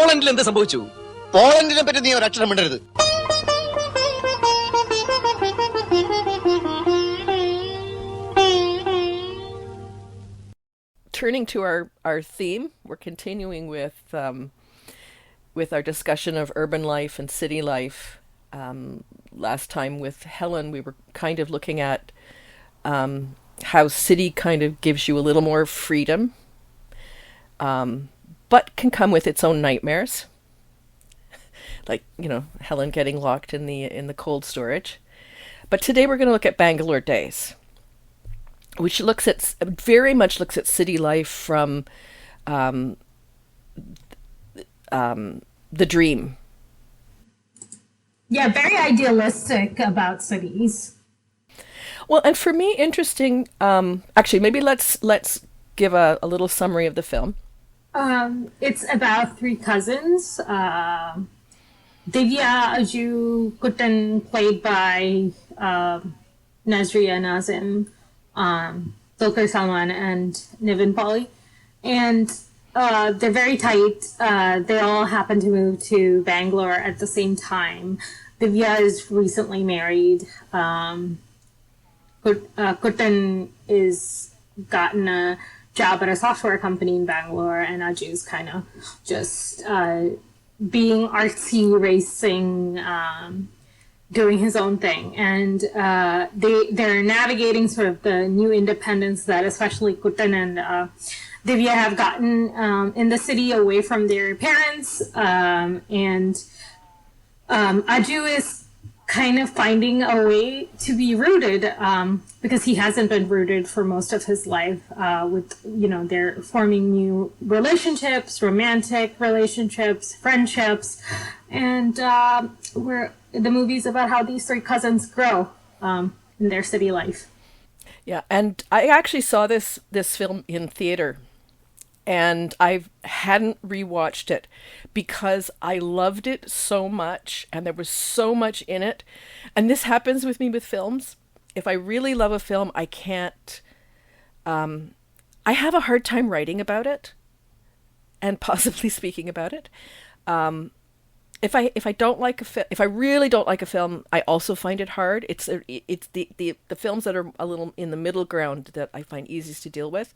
പോളണ്ടിൽ എന്ത് സംഭവിച്ചു? പോളണ്ടിനെ പറ്റി നീ ഒരു അക്ഷരം മിണ്ടരുത്. Turning to our theme, we're continuing with our discussion of urban life and city life. Last time with Helen, we were kind of looking at how city kind of gives you a little more freedom, but can come with its own nightmares, like Helen getting locked in the cold storage. But today we're going to look at Bangalore Days, which very much looks at city life from the dream. Yeah, very idealistic about cities. Well, and for me, interesting. Actually, maybe let's give a little summary of the film. It's about three cousins. Divya, Aju, Kutan, played by Nazria Nazim, Dulquer Salman, and Niven Pauly. And they're very tight. They all happen to move to Bangalore at the same time. Divya is recently married. Kutan is gotten a job at a software company in Bangalore, and Aju's kind of just being artsy, racing, doing his own thing. And they're navigating sort of the new independence that especially Kutan and Divya have gotten in the city away from their parents. And Aju is kind of finding a way to be rooted because he hasn't been rooted for most of his life with, they're forming new relationships, romantic relationships, friendships. And the movie's about how these three cousins grow in their city life. Yeah, and I actually saw this film in theater, and I hadn't rewatched it because I loved it so much, and there was so much in it. And this happens with me with films. If I really love a film, I can't. I have a hard time writing about it, and possibly speaking about it. If I really don't like a film, I also find it hard. It's the films that are a little in the middle ground that I find easiest to deal with.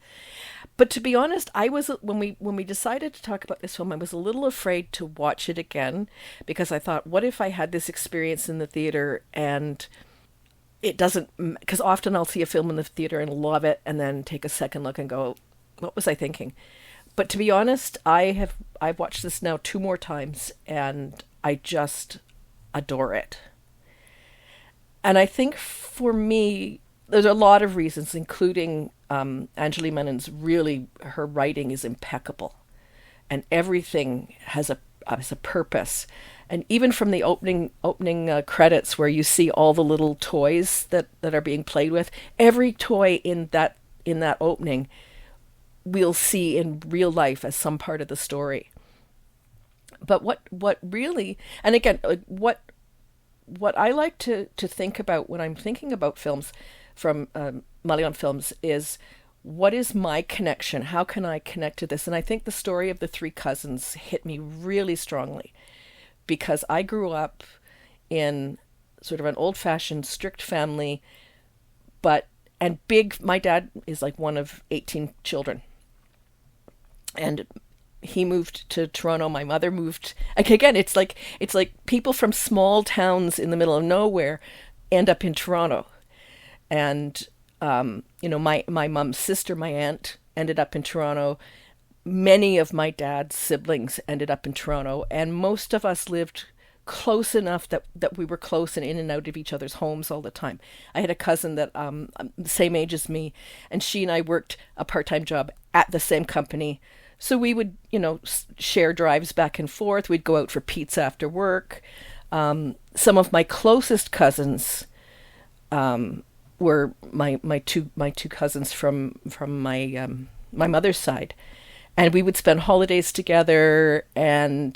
But to be honest, I was when we decided to talk about this film, I was a little afraid to watch it again because I thought, what if I had this experience in the theater and it doesn't? Because often I'll see a film in the theater and love it, and then take a second look and go, what was I thinking? But to be honest, I've watched this now 2 more times, and I just adore it. And I think for me, there's a lot of reasons, including Anjali Menon's her writing is impeccable, and everything has a purpose. And even from the opening credits, where you see all the little toys that are being played with, every toy in that opening we'll see in real life as some part of the story. But what really, and again, what I like to think about when I'm thinking about films from Malayalam films is, what is my connection? How can I connect to this? And I think the story of the three cousins hit me really strongly, because I grew up in sort of an old-fashioned, strict family, and my dad is like one of 18 children. And he moved to Toronto. My mother moved. Again, it's like people from small towns in the middle of nowhere end up in Toronto. And my mom's sister, my aunt, ended up in Toronto. Many of my dad's siblings ended up in Toronto, and most of us lived close enough that we were close and in and out of each other's homes all the time. I had a cousin that the same age as me, and she and I worked a part-time job at the same company. So we would, share drives back and forth. We'd go out for pizza after work. Some of my closest cousins were my two cousins from my mother's side, and we would spend holidays together. And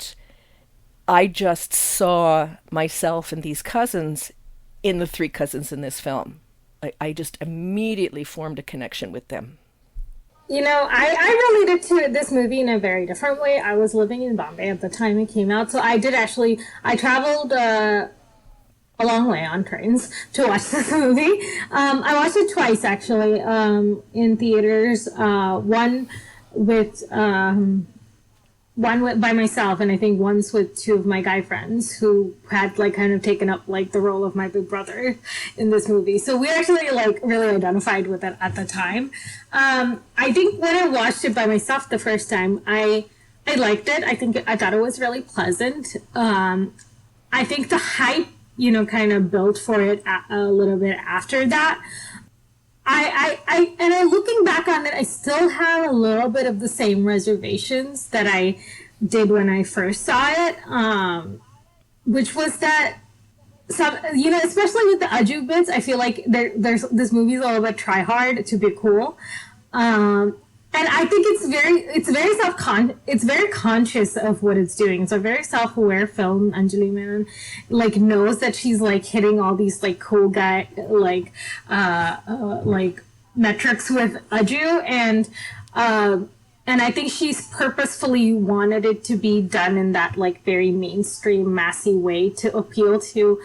I just saw myself and these cousins in the three cousins in this film. I just immediately formed a connection with them. I related to this movie in a very different way. I was living in Bombay at the time it came out, so I traveled a long way on trains to watch this movie. I watched it twice actually, in theaters. With one with, by myself, and I think once with two of my guy friends who had like kind of taken up like the role of my big brother in this movie. So we actually like really identified with it at the time. I think when I watched it by myself the first time, I liked it. I thought it was really pleasant. I think the hype, kind of built for it a little bit after that. Looking back on it, I still have a little bit of the same reservations that I did when I first saw it, which was that especially with the Aju bits, I feel like there's this movie's a little bit try hard to be cool, and I think it's very conscious of what it's doing. It's a very self-aware film. Anjali Menon like knows that she's like hitting all these like cool guy like metrics with Aju, and I think she's purposefully wanted it to be done in that like very mainstream massy way to appeal to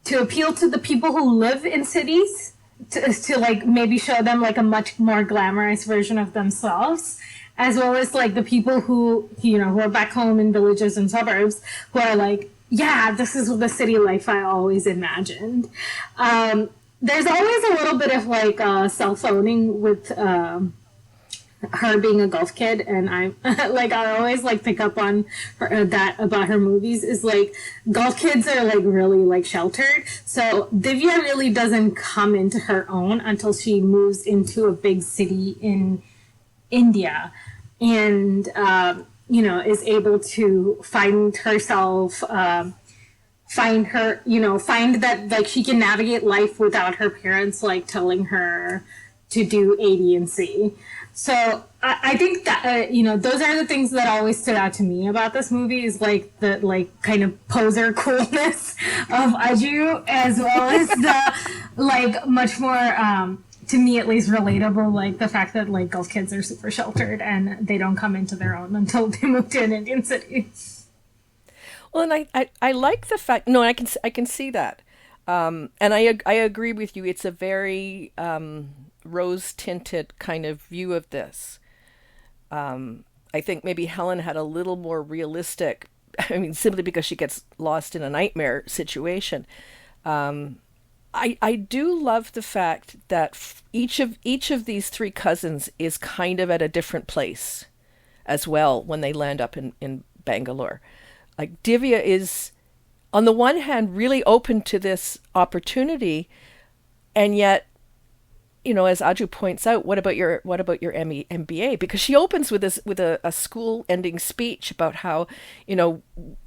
the people who live in cities, to like maybe show them like a much more glamorized version of themselves, as well as like the people who who are back home in villages and suburbs who are like, yeah, this is the city life I always imagined. There's always a little bit of like self-owning with her being a Gulf kid, and I'm like I always like pick up on that about her movies is like Gulf kids are like really like sheltered. So Divya really doesn't come into her own until she moves into a big city in India, and is able to find herself. Find that like she can navigate life without her parents like telling her to do A, B, and C. So I think that those are the things that always stood out to me about this movie is like the like kind of poser coolness of Aju, as well as the like much more to me at least relatable like the fact that like Gulf kids are super sheltered and they don't come into their own until they move to an Indian city. Well, and I like the fact. No, I can see that, and I agree with you. It's a very rose tinted kind of view of this. I think maybe Helen had a little more realistic. I mean, simply because she gets lost in a nightmare situation. I do love the fact that each of these three cousins is kind of at a different place, as well when they land up in Bangalore. Like Divya is, on the one hand, really open to this opportunity, and yet, as Aju points out, what about your MBA? Because she opens with a school-ending speech about how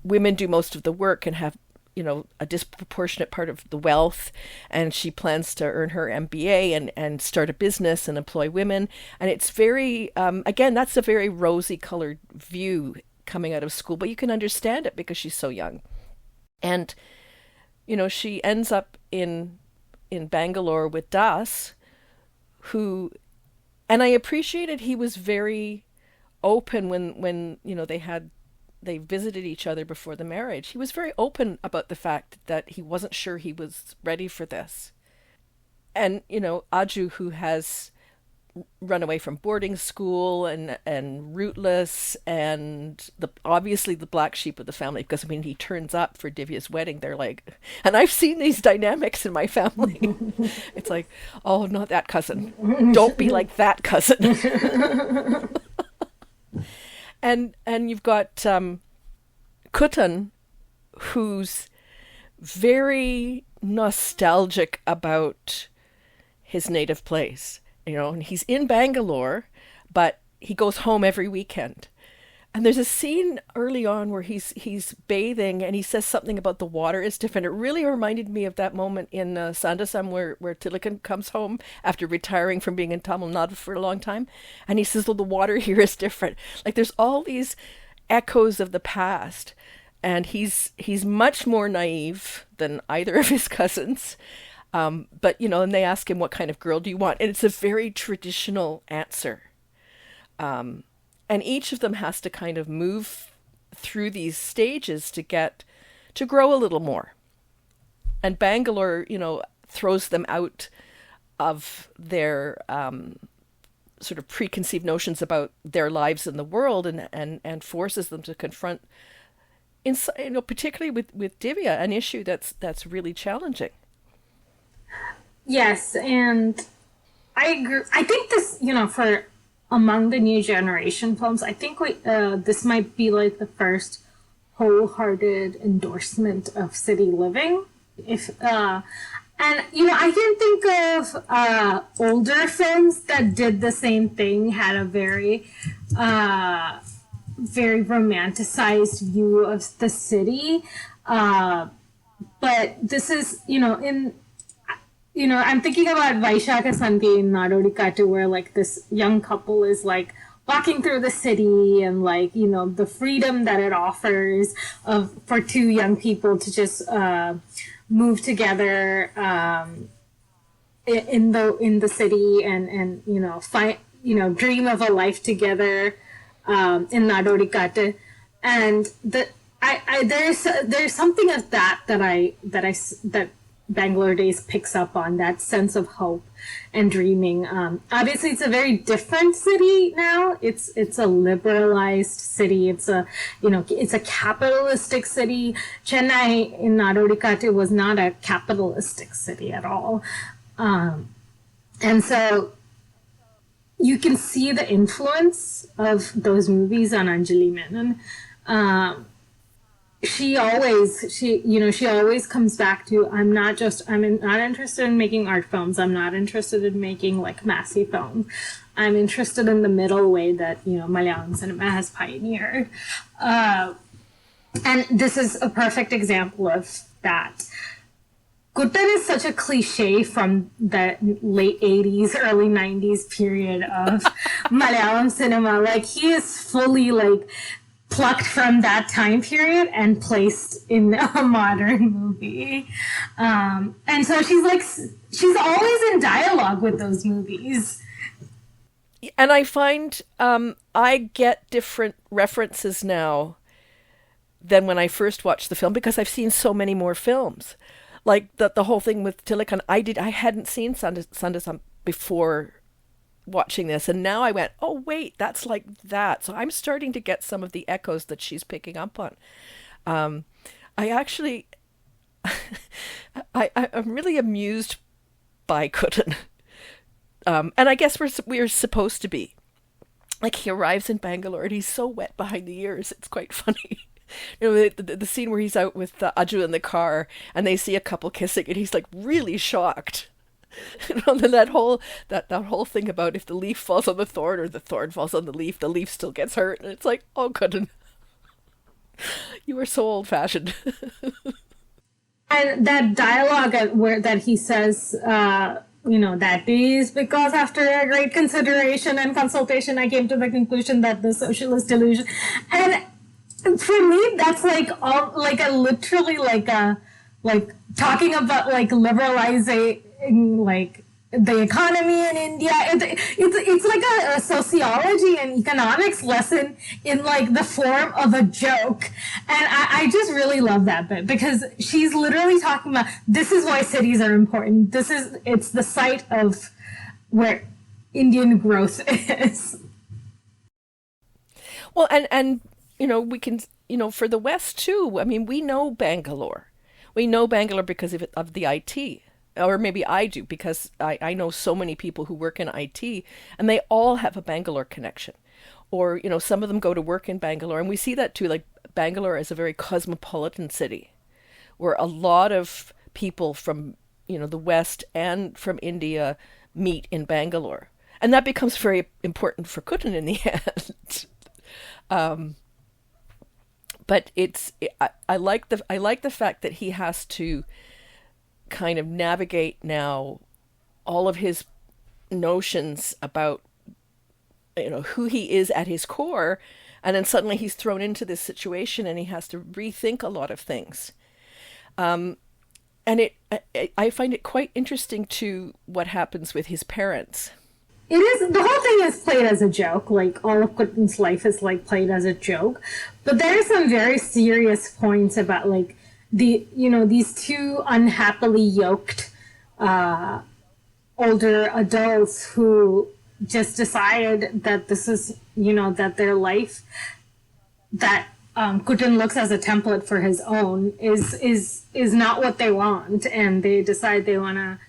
women do most of the work and have a disproportionate part of the wealth, and she plans to earn her MBA and start a business and employ women, and it's very again, that's a very rosy-colored view coming out of school, but you can understand it because she's so young. And she ends up in Bangalore with Das, who, and I appreciated he was very open when they visited each other before the marriage. He was very open about the fact that he wasn't sure he was ready for this. And Aju, who has run away from boarding school and rootless, and obviously the black sheep of the family, because when he turns up for Divya's wedding, they're like, and I've seen these dynamics in my family. It's like, oh, not that cousin. Don't be like that cousin. and you've got Kutan, who's very nostalgic about his native place. And he's in Bangalore, but he goes home every weekend. And there's a scene early on where he's bathing, and he says something about the water is different. It really reminded me of that moment in Sandasam where Tilikan comes home after retiring from being in Tamil Nadu for a long time. And he says, well, the water here is different. Like there's all these echoes of the past. And he's much more naive than either of his cousins. But, and they ask him, what kind of girl do you want? And it's a very traditional answer. And each of them has to kind of move through these stages to grow a little more. And Bangalore, throws them out of their sort of preconceived notions about their lives in the world, and forces them to confront, particularly with Divya, an issue that's really challenging. Yes, and I agree. I think this, for among the new generation films, I think this might be like the first wholehearted endorsement of city living. And I can think of older films that did the same thing, had a very very romanticized view of the city. But this is, I'm thinking about Vaishaka Sandhi in Nadodi Kattu, where like this young couple is like walking through the city, and like, the freedom that it offers for two young people to just move together in the city, and find, dream of a life together in Nadodi Kattu. And there's something of that Bangalore Days picks up on, that sense of hope and dreaming. Obviously, it's a very different city now. It's a liberalized city. It's a capitalistic city. Chennai in Nadodi Kattu was not a capitalistic city at all. And so you can see the influence of those movies on Anjali Menon. She always comes back to, I'm not interested in making art films. I'm not interested in making like massy films. I'm interested in the middle way that, Malayalam cinema has pioneered. And this is a perfect example of that. Kuttan is such a cliche from the late 80s, early 90s period of Malayalam cinema. Like, he is fully like plucked from that time period and placed in a modern movie. And so she's always in dialogue with those movies. And I find I get different references now than when I first watched the film, because I've seen so many more films. Like the whole thing with Tilikan, I hadn't seen Sandasam before watching this, and now I went, oh wait, that's like that. So I'm starting to get some of the echoes that she's picking up on. I actually I'm really amused by Kuttan. And I guess we're supposed to be. Like, he arrives in Bangalore and he's so wet behind the ears, it's quite funny. The scene where he's out with Aju in the car and they see a couple kissing and he's like really shocked. And then that whole thing about if the leaf falls on the thorn or the thorn falls on the leaf still gets hurt. And it's like, oh, good. You were so old-fashioned. And that dialogue that he says, that is because after a great consideration and consultation, I came to the conclusion that the socialist delusion. And for me, that's like talking about like liberalizing like the economy in India. It's like a sociology and economics lesson in like the form of a joke. And I just really love that bit, because she's literally talking about, this is why cities are important. It's the site of where Indian growth is. Well, and we can, for the West too, I mean, we know Bangalore. We know Bangalore because of the IT. Or maybe I do, because I know so many people who work in IT, and they all have a Bangalore connection. Or, some of them go to work in Bangalore. And we see that too, like Bangalore is a very cosmopolitan city, where a lot of people from, the West and from India meet in Bangalore. And that becomes very important for Kuttan in the end. But I like the fact that he has to kind of navigate now all of his notions about who he is at his core, and then suddenly he's thrown into this situation and he has to rethink a lot of things. And I find it quite interesting too what happens with his parents. It is, the whole thing is played as a joke. Like, all of Quentin's life is like played as a joke. But there are some very serious points about like these two unhappily yoked older adults who just decided that this is, that their life, that Kutin looks as a template for his own, is not what they want, and they decide they wanna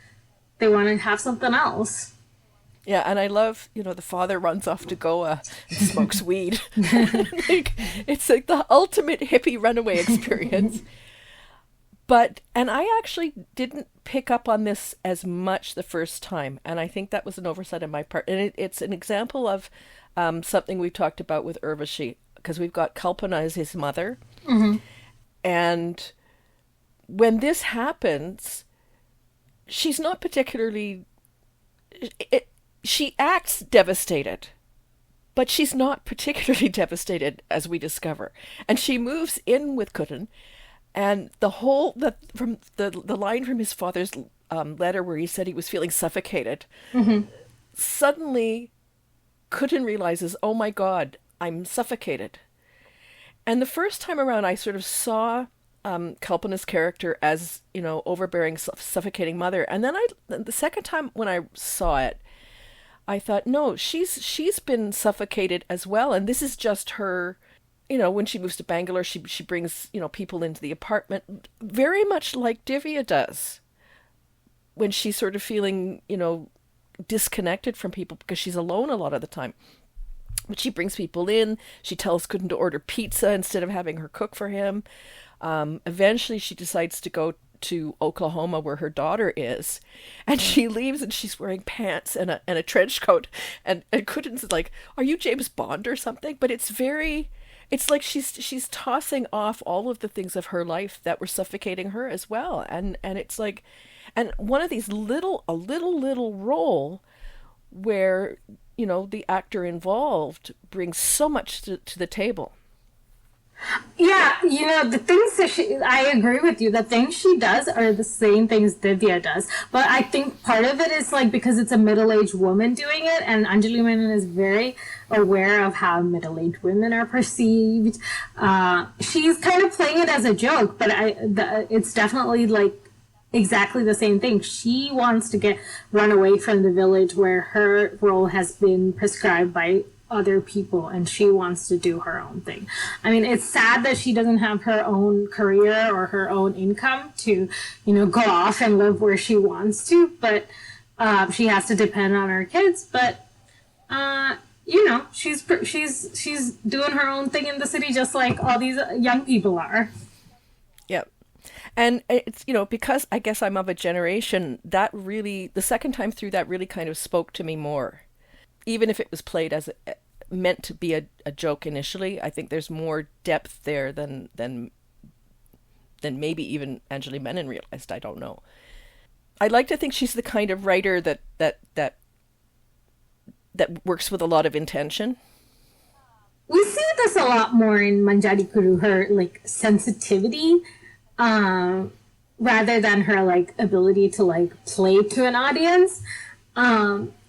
have something else. Yeah, and I love, the father runs off to Goa and smokes weed. It's like the ultimate hippie runaway experience. And I actually didn't pick up on this as much the first time, and I think that was an oversight on my part. And it's an example of something we've talked about with Urvashi, because we've got Kalpana as his mother. Mm-hmm. And when this happens, she's not particularly... she acts devastated, but she's not particularly devastated, as we discover. And she moves in with Kutin, and from the line from his father's letter where he said he was feeling suffocated, mm-hmm. Suddenly Kutin realizes, oh my God, I'm suffocated. And the first time around, I sort of saw Kalpana's character as, overbearing, suffocating mother. And then the second time when I saw it, I thought, no, she's been suffocated as well. And this is just her, when she moves to Bangalore, she brings, people into the apartment, very much like Divya does when she's sort of feeling, disconnected from people because she's alone a lot of the time. But she brings people in. She tells Kutin to order pizza instead of having her cook for him. Eventually, she decides to go to Oklahoma where her daughter is, and she leaves and she's wearing pants and a trench coat. And Kutin's like, "Are you James Bond or something?" But it's like she's tossing off all of the things of her life that were suffocating her as well. And it's like, and one of these a little role where the actor involved brings so much to the table. Yeah, the things that I agree with you. The things she does are the same things Divya does. But I think part of it is like because it's a middle-aged woman doing it, and Anjali Menon is very aware of how middle-aged women are perceived. She's kind of playing it as a joke, but it's definitely like exactly the same thing. She wants to run away from the village where her role has been prescribed by other people, and she wants to do her own thing. I mean, it's sad that she doesn't have her own career or her own income to, go off and live where she wants to, but she has to depend on her kids. But she's doing her own thing in the city, just like all these young people are. Yep. And it's, because I guess I'm of a generation that really, the second time through, that really kind of spoke to me more. Even if it was played as meant to be a joke initially, I think there's more depth there than maybe even Anjali Menon realized. I don't know. I'd like to think she's the kind of writer that works with a lot of intention. We see this a lot more in Manjari Kuru, her like sensitivity, rather than her like ability to like play to an audience.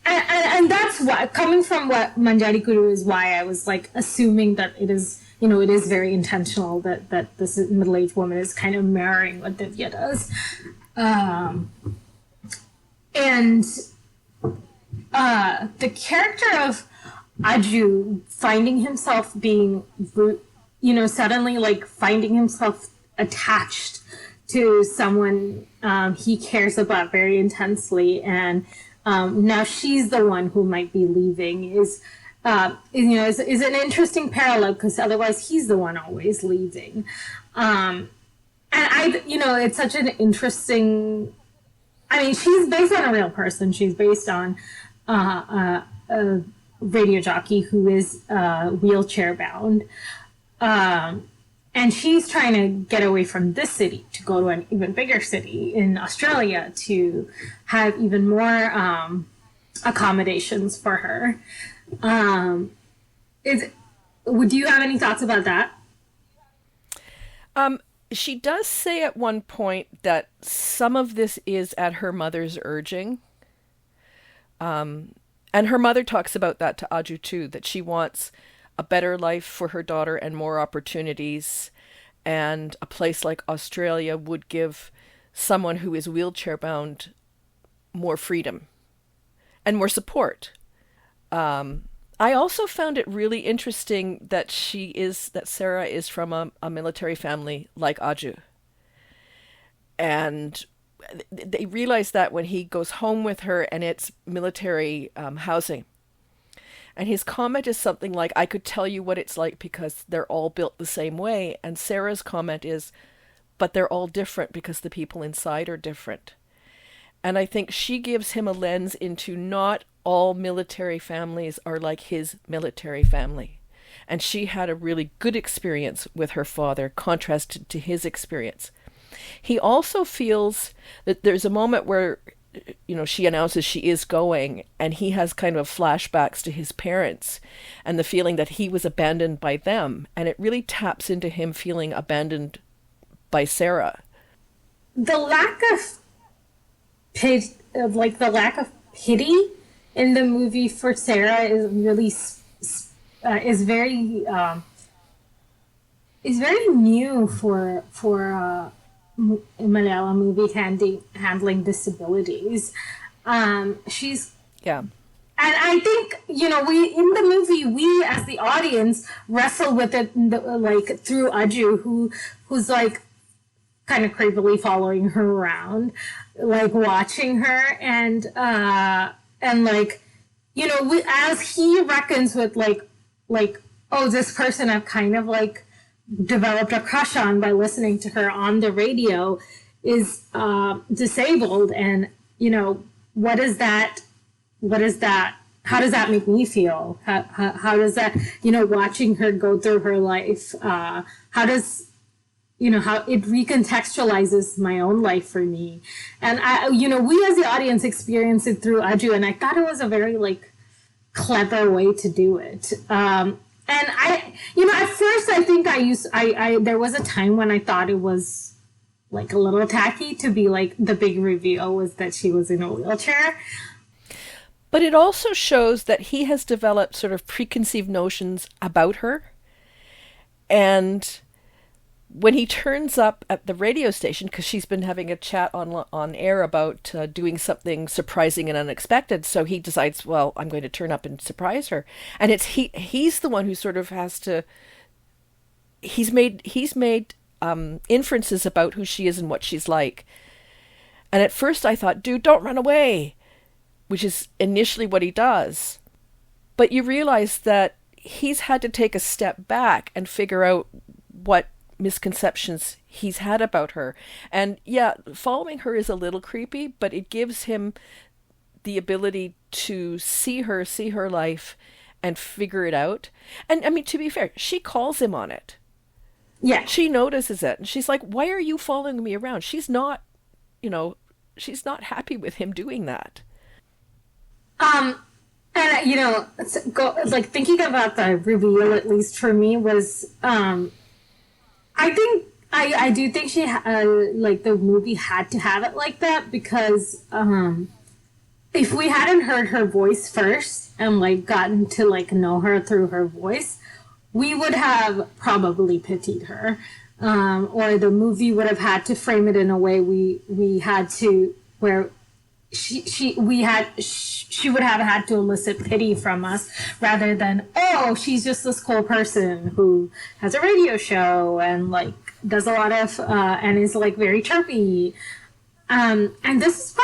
And that's what, coming from what Manjari Kuru is why I was like assuming that it is, it is very intentional that this middle-aged woman is kind of mirroring what Divya does. And the character of Aju finding himself being, suddenly like finding himself attached to someone he cares about very intensely, and now she's the one who might be leaving is an interesting parallel, because otherwise he's the one always leaving. And it's such an interesting, she's based on a real person. She's based on a radio jockey who is wheelchair bound. And she's trying to get away from this city to go to an even bigger city in Australia to have even more accommodations for her. Would you have any thoughts about that? She does say at one point that some of this is at her mother's urging. And her mother talks about that to Aju too, that she wants a better life for her daughter and more opportunities. And a place like Australia would give someone who is wheelchair bound more freedom and more support. I also found it really interesting that Sarah is from a military family like Aju. And they realize that when he goes home with her and it's military housing. And his comment is something like, I could tell you what it's like because they're all built the same way. And Sarah's comment is, but they're all different because the people inside are different. And I think she gives him a lens into not all military families are like his military family. And she had a really good experience with her father, contrasted to his experience. He also feels that there's a moment where, she announces she is going, and he has kind of flashbacks to his parents and the feeling that he was abandoned by them. And it really taps into him feeling abandoned by Sarah. The lack of pity in the movie for Sarah is really is very new for Malayalam movie handling disabilities. She's Yeah. And I think, we in the movie, we as the audience wrestle with it through Aju, who's like kind of creepily following her around, like watching her, and as he reckons with oh, this person I've kind of developed a crush on by listening to her on the radio is disabled, and what is that? How does that make me feel? How does that, watching her go through her life, how does, how it recontextualizes my own life for me. And we as the audience experience it through Aju, and I thought it was a very clever way to do it. And at first I think there was a time when I thought it was a little tacky to be the big reveal was that she was in a wheelchair. But it also shows that he has developed sort of preconceived notions about her. And when he turns up at the radio station, because she's been having a chat on air about doing something surprising and unexpected, so he decides, well, I'm going to turn up and surprise her. And he's the one who sort of has to. He's made inferences about who she is and what she's like. And at first I thought, dude, don't run away, which is initially what he does. But you realize that he's had to take a step back and figure out what misconceptions he's had about her. And yeah, following her is a little creepy, but it gives him the ability to see her life and figure it out. And I mean, to be fair, she calls him on it. Yeah. She notices it. And she's like, why are you following me around? She's not happy with him doing that. And thinking about the reveal, at least for me, was I do think she the movie had to have it like that, because if we hadn't heard her voice first and gotten to know her through her voice, we would have probably pitied her, or the movie would have had to frame it in a way we had to, where she would have had to elicit pity from us, rather than, oh, she's just this cool person who has a radio show and does a lot of and is very chirpy. And this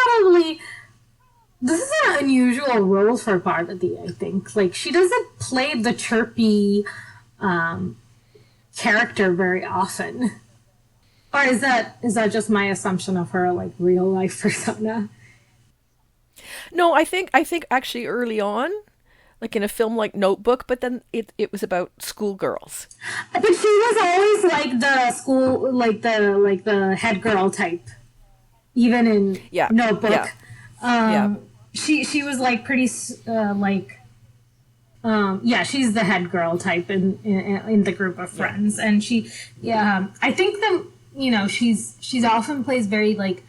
is an unusual role for Parvati, I think. She doesn't play the chirpy character very often. Or is that just my assumption of her real life persona? No, I think actually early on, in a film like Notebook, but then it was about schoolgirls. But she was always the school, the head girl type, even in Notebook. Yeah. She was pretty she's the head girl type in the group of friends, and I think she's often plays very like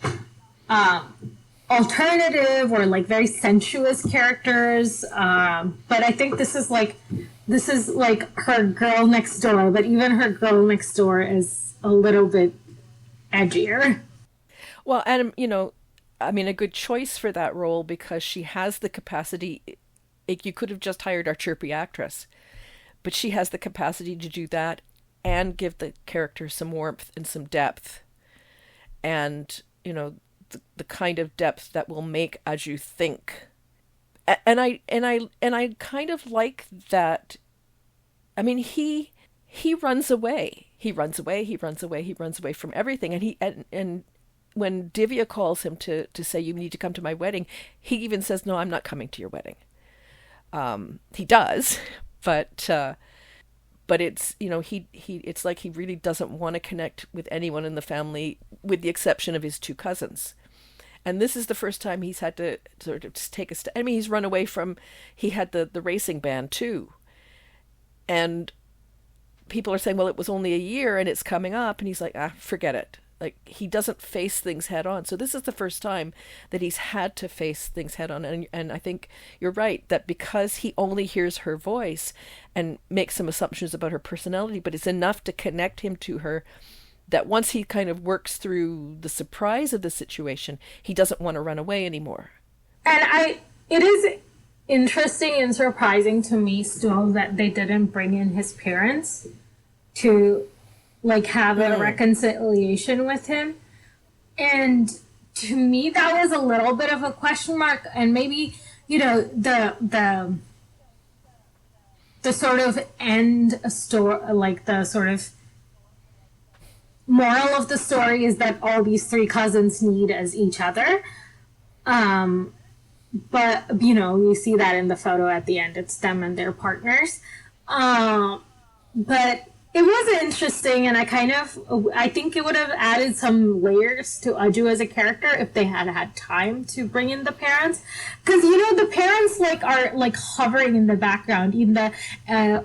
alternative or like very sensuous characters, but I think this is like her girl next door, but even her girl next door is a little bit edgier. Well, and I mean, a good choice for that role because she has the capacity. You could have just hired our chirpy actress, but she has the capacity to do that and give the character some warmth and some depth, and the kind of depth that will make Aju think. And I kind of like that. I mean, he runs away. He runs away. He runs away. He runs away from everything. And when Divya calls him to say, you need to come to my wedding, he even says, no, I'm not coming to your wedding. He does, but it's, it's like he really doesn't want to connect with anyone in the family with the exception of his two cousins. And this is the first time he's had to sort of just take a step. I mean, he's run away from, he had the racing band too. And people are saying, well, it was only a year and it's coming up. And he's like, forget it. Like, he doesn't face things head on. So this is the first time that he's had to face things head on. And I think you're right that because he only hears her voice and makes some assumptions about her personality, but it's enough to connect him to her that once he kind of works through the surprise of the situation, he doesn't want to run away anymore. And it is interesting and surprising to me still that they didn't bring in his parents to like have a reconciliation with him. And to me that was a little bit of a question mark, and maybe the sort of end a story, like the sort of moral of the story is that all these three cousins need as each other. But, you see that in the photo at the end. It's them and their partners. But it was interesting, and I think it would have added some layers to Aju as a character if they had had time to bring in the parents. Because, the parents, are, hovering in the background. Even the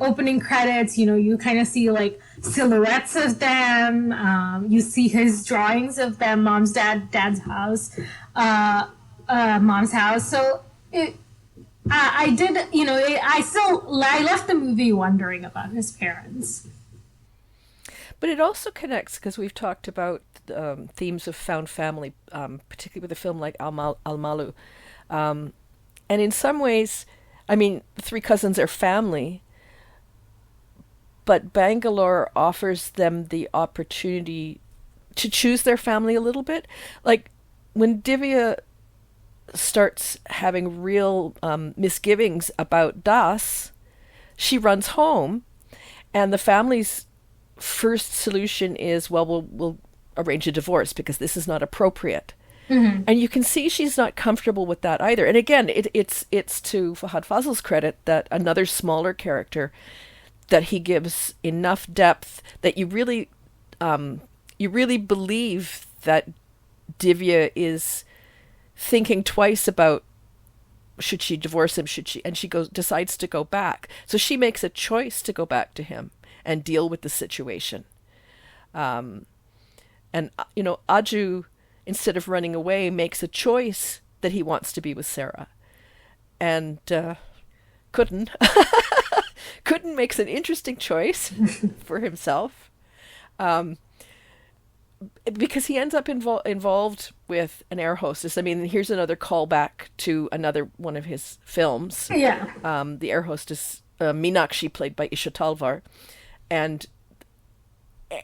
opening credits, you kind of see, silhouettes of them. You see his drawings of them, mom's dad's house. Mom's house. So I left the movie wondering about his parents. But it also connects because we've talked about themes of found family, particularly with a film like Al-Malu. And in some ways, I mean, the three cousins are family, but Bangalore offers them the opportunity to choose their family a little bit. Like when Divya starts having real misgivings about Das, she runs home, and the family's first solution is, well, we'll arrange a divorce because this is not appropriate. Mm-hmm. And you can see she's not comfortable with that either. And again, it's to Fahad Fazl's credit that another smaller character that he gives enough depth that you really believe that Divya is thinking twice about should she divorce him, and she decides to go back. So she makes a choice to go back to him and deal with the situation. And Aju, instead of running away, makes a choice that he wants to be with Sarah. And Kudden makes an interesting choice for himself. Because he ends up involved with an air hostess. I mean, here's another callback to another one of his films. Yeah. The air hostess, Meenakshi, played by Isha Talvar. And,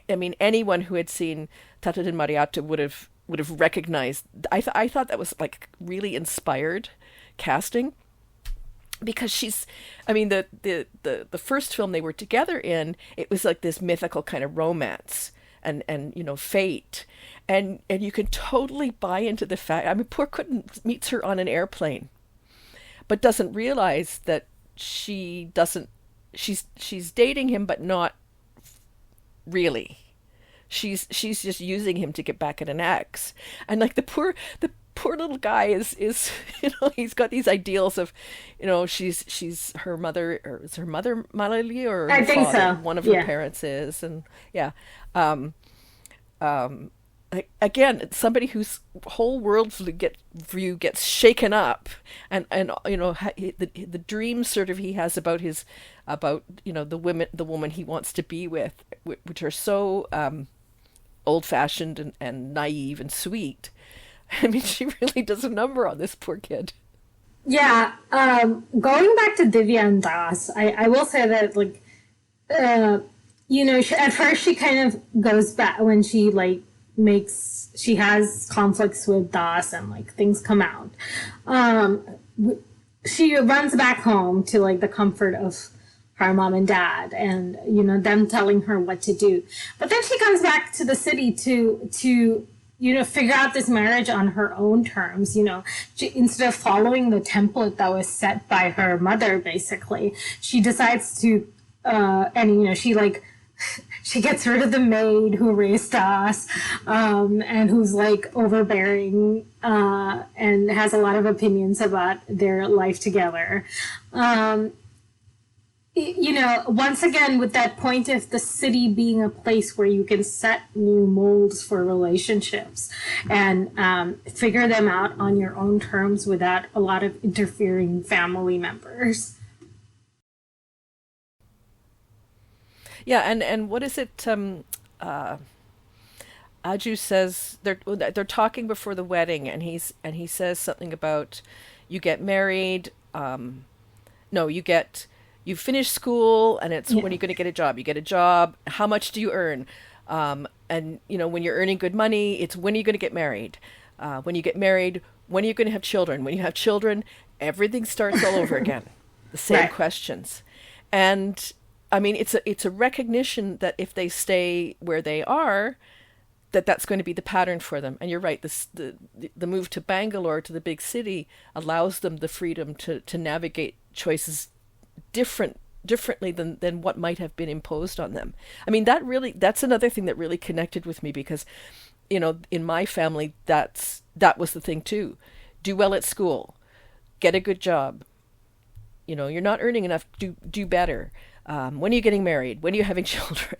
I mean, anyone who had seen Tata Din Mariatta would have recognized. I thought that was, really inspired casting. Because she's, I mean, the first film they were together in, it was like this mythical kind of romance. And fate, and you can totally buy into the fact. I mean, poor Kudden meets her on an airplane, but doesn't realize that she's dating him, but not really. She's just using him to get back at an ex, and the poor little guy is he's got these ideals of, she's her mother, or is her mother Malali, or I think father, so. One of her parents is, and yeah. again, it's somebody whose whole view gets shaken up, and the dreams sort of he has about the woman he wants to be with, which are so old fashioned and naive and sweet. I mean, she really does a number on this poor kid. Yeah, going back to Divya and Das, I will say that, like, at first she kind of goes back when she, like, she has conflicts with Das and, like, things come out. She runs back home to, like, the comfort of her mom and dad and, them telling her what to do. But then she comes back to the city to figure out this marriage on her own terms. Instead of following the template that was set by her mother, basically, she decides to, she gets rid of the maid who raised us, and who's, like, overbearing, and has a lot of opinions about their life together. Once again, with that point of the city being a place where you can set new molds for relationships and figure them out on your own terms without a lot of interfering family members. Yeah, and what is it? Aju says they're talking before the wedding, and he says something about you get married. No, you finish school, and it's when are you going to get a job? You get a job. How much do you earn? And when you're earning good money, it's when are you going to get married? When you get married, when are you going to have children? When you have children, everything starts all over again. The same questions, and I mean, it's a recognition that if they stay where they are, that's going to be the pattern for them. And you're right. The move to Bangalore, to the big city, allows them the freedom to navigate choices differently than what might have been imposed on them. I mean, that's another thing that really connected with me, because, in my family, that was the thing too. Do well at school, get a good job. You're not earning enough. Do better. When are you getting married? When are you having children?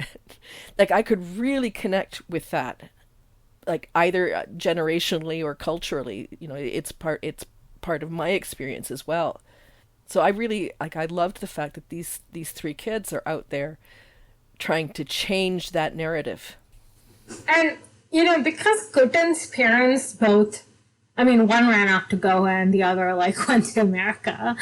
Like, I could really connect with that, like, either generationally or culturally. It's part of my experience as well. So I loved the fact that these three kids are out there trying to change that narrative. And, because Kutan's parents both, I mean, one ran off to Goa and the other, like, went to America.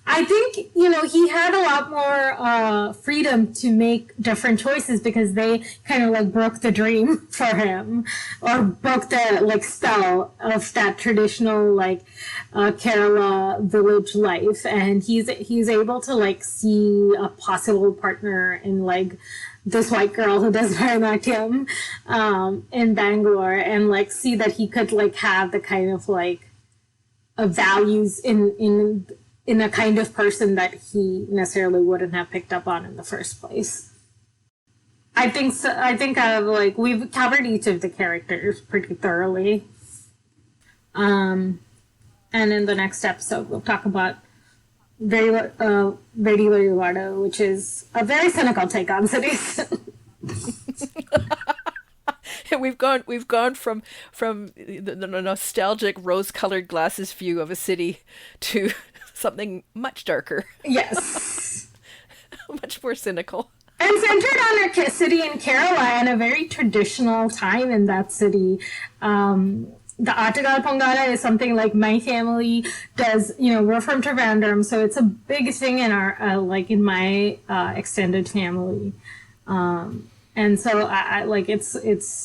I think, he had a lot more freedom to make different choices because they kind of, like, broke the dream for him, or broke the, like, spell of that traditional, like, Kerala village life. And he's able to, like, see a possible partner in, like, this white girl who does Bharatanatyam in Bangalore, and, like, see that he could, like, have the kind of, like, values in a kind of person that he necessarily wouldn't have picked up on in the first place. I think so. I think we've covered each of the characters pretty thoroughly. And in the next episode, we'll talk about Ready Vado, which is a very cynical take on cities. We've gone from the nostalgic rose-colored glasses view of a city to something much darker. Yes. Much more cynical. And centered on a city in Kerala and a very traditional time in that city. The Attagal Pongala is something, like, my family does. We're from Trivandrum, so it's a big thing in our in my extended family. And so I like it's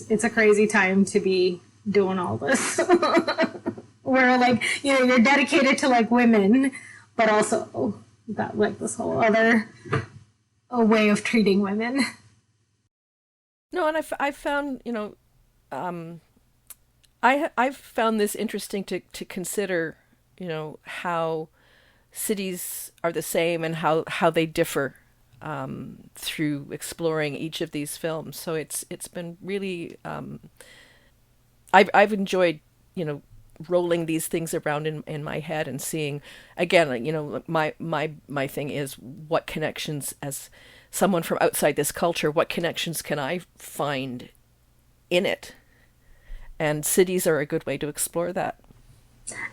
a crazy time to be doing all this. Where, like, you're dedicated to, like, women, but also got, like, this whole other way of treating women. No, and I found, I've found this interesting to consider, how cities are the same and how they differ through exploring each of these films. So it's been really I've enjoyed rolling these things around in my head and seeing again, my thing is, what connections, as someone from outside this culture, what connections can I find in it. And cities are a good way to explore that.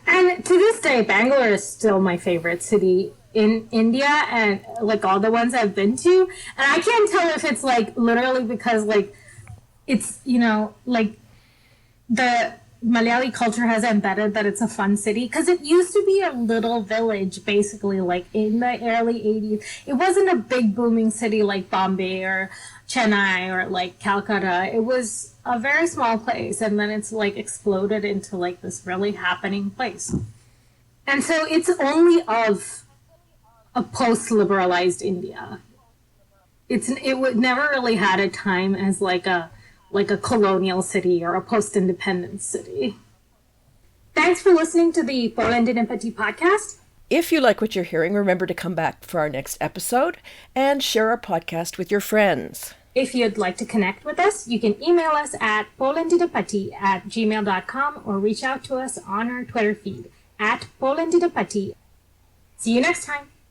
And to this day, Bangalore is still my favorite city in India, and like all the ones I've been to. And I can't tell if it's like literally because like it's, you know, like the Malayali culture has embedded that it's a fun city, because it used to be a little village basically, like in the early 80s. It wasn't a big booming city like Bombay or Chennai or like Calcutta. It was a very small place, and then it's like exploded into like this really happening place. And so it's only of a post-liberalized India. It would never really had a time as like a colonial city or a post-independence city. Thanks for listening to the Polandine Patti podcast. If you like what you're hearing, remember to come back for our next episode and share our podcast with your friends. If you'd like to connect with us, you can email us at polandinepatti@gmail.com or reach out to us on our Twitter feed @polandinepatti. See you next time.